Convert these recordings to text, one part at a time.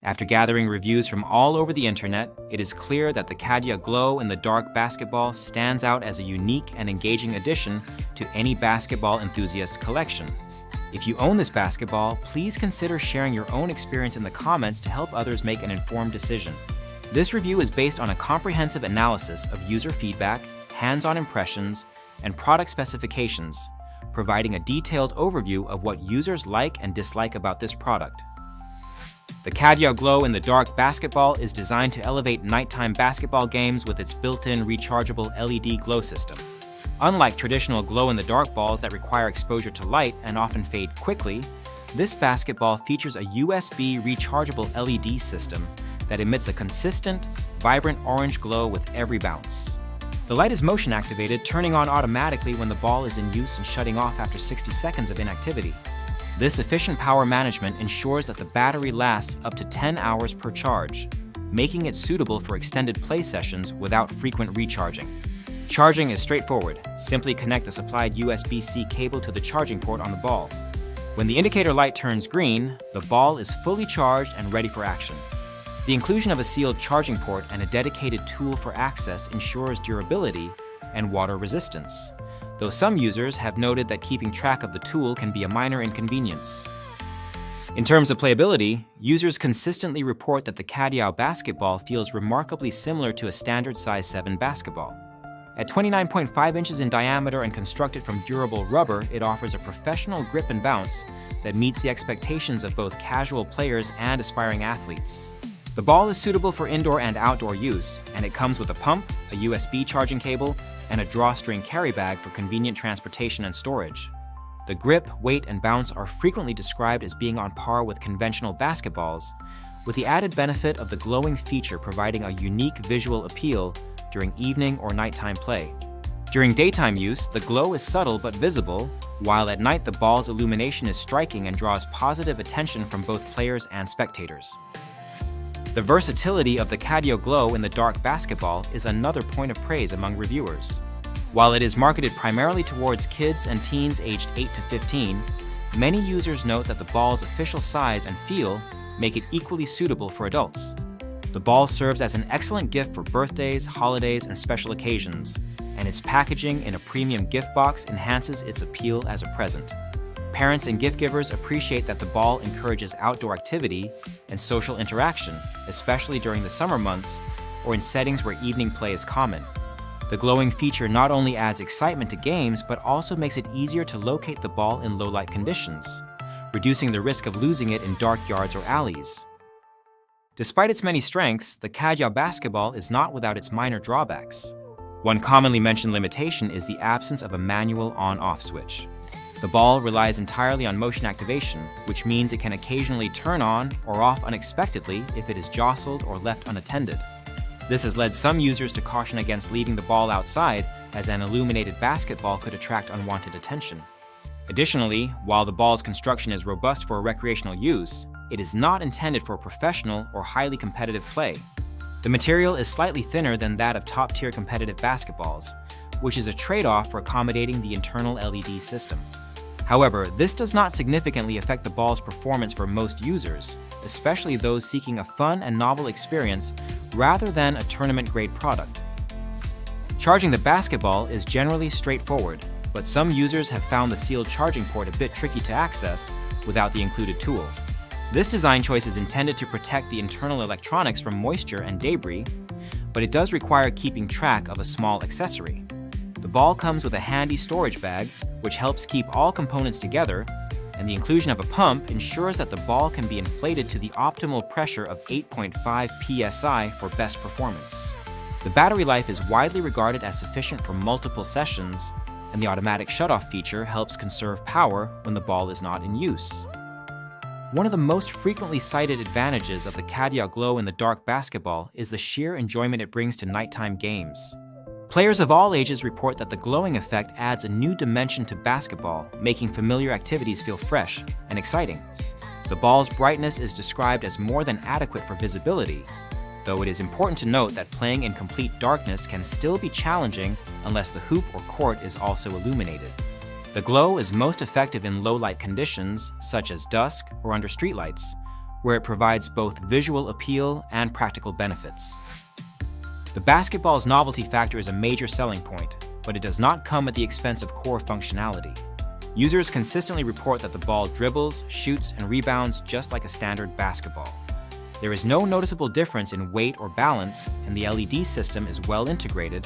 After gathering reviews from all over the internet, it is clear that the Cadyaw Glow in the Dark basketball stands out as a unique and engaging addition to any basketball enthusiast's collection. If you own this basketball, please consider sharing your own experience in the comments to help others make an informed decision. This review is based on a comprehensive analysis of user feedback, hands-on impressions, and product specifications, providing a detailed overview of what users like and dislike about this product. The Cadyaw Glow in the Dark basketball is designed to elevate nighttime basketball games with its built-in rechargeable LED glow system. Unlike traditional glow-in-the-dark balls that require exposure to light and often fade quickly, this basketball features a USB rechargeable LED system that emits a consistent, vibrant orange glow with every bounce. The light is motion-activated, turning on automatically when the ball is in use and shutting off after 60 seconds of inactivity. This efficient power management ensures that the battery lasts up to 10 hours per charge, making it suitable for extended play sessions without frequent recharging. Charging is straightforward. Simply connect the supplied USB-C cable to the charging port on the ball. When the indicator light turns green, the ball is fully charged and ready for action. The inclusion of a sealed charging port and a dedicated tool for access ensures durability and water resistance, though some users have noted that keeping track of the tool can be a minor inconvenience. In terms of playability, users consistently report that the Cadyaw basketball feels remarkably similar to a standard size 7 basketball. At 29.5 inches in diameter and constructed from durable rubber, it offers a professional grip and bounce that meets the expectations of both casual players and aspiring athletes. The ball is suitable for indoor and outdoor use, and it comes with a pump, a USB charging cable, and a drawstring carry bag for convenient transportation and storage. The grip, weight, and bounce are frequently described as being on par with conventional basketballs, with the added benefit of the glowing feature providing a unique visual appeal during evening or nighttime play. During daytime use, the glow is subtle but visible, while at night the ball's illumination is striking and draws positive attention from both players and spectators. The versatility of the Cadyaw Glow in the Dark basketball is another point of praise among reviewers. While it is marketed primarily towards kids and teens aged 8 to 15, many users note that the ball's official size and feel make it equally suitable for adults. The ball serves as an excellent gift for birthdays, holidays, and special occasions, and its packaging in a premium gift box enhances its appeal as a present. Parents and gift givers appreciate that the ball encourages outdoor activity and social interaction, especially during the summer months or in settings where evening play is common. The glowing feature not only adds excitement to games, but also makes it easier to locate the ball in low-light conditions, reducing the risk of losing it in dark yards or alleys. Despite its many strengths, the Cadyaw basketball is not without its minor drawbacks. One commonly mentioned limitation is the absence of a manual on-off switch. The ball relies entirely on motion activation, which means it can occasionally turn on or off unexpectedly if it is jostled or left unattended. This has led some users to caution against leaving the ball outside, as an illuminated basketball could attract unwanted attention. Additionally, while the ball's construction is robust for recreational use, it is not intended for professional or highly competitive play. The material is slightly thinner than that of top-tier competitive basketballs, which is a trade-off for accommodating the internal LED system. However, this does not significantly affect the ball's performance for most users, especially those seeking a fun and novel experience rather than a tournament-grade product. Charging the basketball is generally straightforward, but some users have found the sealed charging port a bit tricky to access without the included tool. This design choice is intended to protect the internal electronics from moisture and debris, but it does require keeping track of a small accessory. The ball comes with a handy storage bag, which helps keep all components together, and the inclusion of a pump ensures that the ball can be inflated to the optimal pressure of 8.5 psi for best performance. The battery life is widely regarded as sufficient for multiple sessions, and the automatic shutoff feature helps conserve power when the ball is not in use. One of the most frequently cited advantages of the Cadyaw Glow in the Dark basketball is the sheer enjoyment it brings to nighttime games. Players of all ages report that the glowing effect adds a new dimension to basketball, making familiar activities feel fresh and exciting. The ball's brightness is described as more than adequate for visibility, though it is important to note that playing in complete darkness can still be challenging unless the hoop or court is also illuminated. The glow is most effective in low-light conditions, such as dusk or under streetlights, where it provides both visual appeal and practical benefits. The basketball's novelty factor is a major selling point, but it does not come at the expense of core functionality. Users consistently report that the ball dribbles, shoots, and rebounds just like a standard basketball. There is no noticeable difference in weight or balance, and the LED system is well integrated,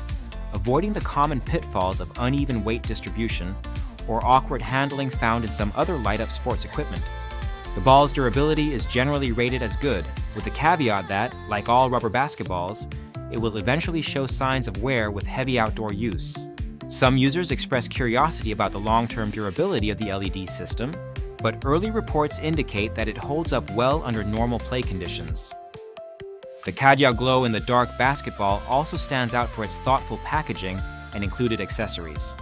avoiding the common pitfalls of uneven weight distribution or awkward handling found in some other light-up sports equipment. The ball's durability is generally rated as good, with the caveat that, like all rubber basketballs, it will eventually show signs of wear with heavy outdoor use. Some users express curiosity about the long-term durability of the LED system, but early reports indicate that it holds up well under normal play conditions. The Cadyaw Glow in the dark basketball also stands out for its thoughtful packaging and included accessories.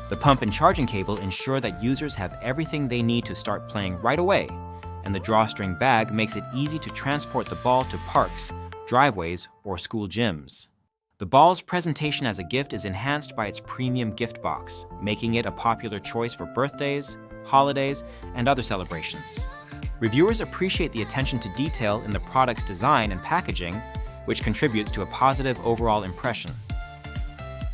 The pump and charging cable ensure that users have everything they need to start playing right away, and the drawstring bag makes it easy to transport the ball to parks, driveways, or school gyms. The ball's presentation as a gift is enhanced by its premium gift box, making it a popular choice for birthdays, holidays, and other celebrations. Reviewers appreciate the attention to detail in the product's design and packaging, which contributes to a positive overall impression.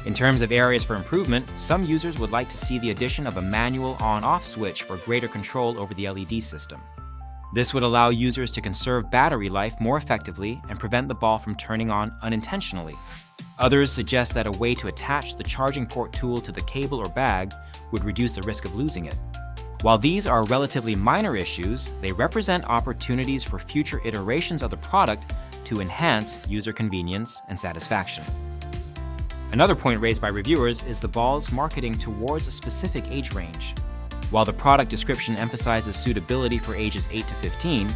In terms of areas for improvement, some users would like to see the addition of a manual on-off switch for greater control over the LED system. This would allow users to conserve battery life more effectively and prevent the ball from turning on unintentionally. Others suggest that a way to attach the charging port tool to the cable or bag would reduce the risk of losing it. While these are relatively minor issues, they represent opportunities for future iterations of the product to enhance user convenience and satisfaction. Another point raised by reviewers is the ball's marketing towards a specific age range. While the product description emphasizes suitability for ages 8 to 15,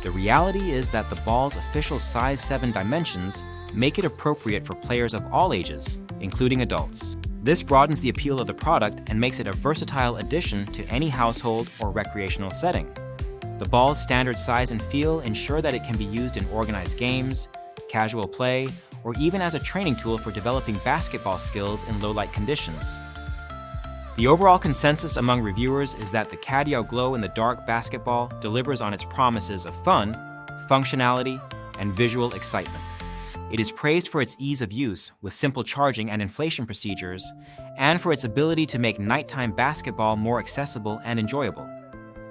the reality is that the ball's official size 7 dimensions make it appropriate for players of all ages, including adults. This broadens the appeal of the product and makes it a versatile addition to any household or recreational setting. The ball's standard size and feel ensure that it can be used in organized games, casual play, or even as a training tool for developing basketball skills in low-light conditions. The overall consensus among reviewers is that the Cadyaw Glow in the dark basketball delivers on its promises of fun, functionality, and visual excitement. It is praised for its ease of use with simple charging and inflation procedures, and for its ability to make nighttime basketball more accessible and enjoyable.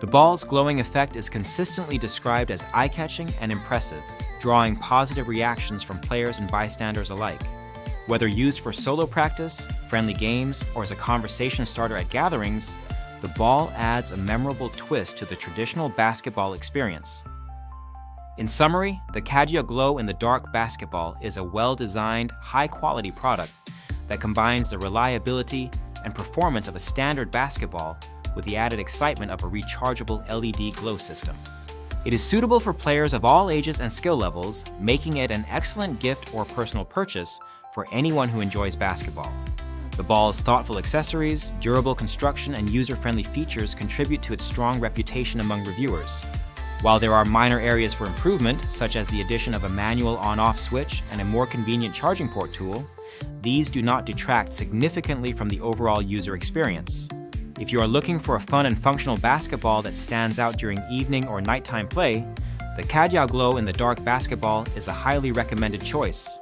The ball's glowing effect is consistently described as eye-catching and impressive, drawing positive reactions from players and bystanders alike. Whether used for solo practice, friendly games, or as a conversation starter at gatherings, the ball adds a memorable twist to the traditional basketball experience. In summary, the Cadyaw Glow in the dark basketball is a well-designed, high-quality product that combines the reliability and performance of a standard basketball with the added excitement of a rechargeable LED glow system. It is suitable for players of all ages and skill levels, making it an excellent gift or personal purchase for anyone who enjoys basketball. The ball's thoughtful accessories, durable construction, and user-friendly features contribute to its strong reputation among reviewers. While there are minor areas for improvement, such as the addition of a manual on-off switch and a more convenient charging port tool, these do not detract significantly from the overall user experience. If you are looking for a fun and functional basketball that stands out during evening or nighttime play, the Cadyaw Glow in the dark basketball is a highly recommended choice.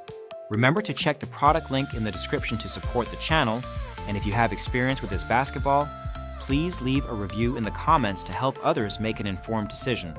Remember to check the product link in the description to support the channel, and if you have experience with this basketball, please leave a review in the comments to help others make an informed decision.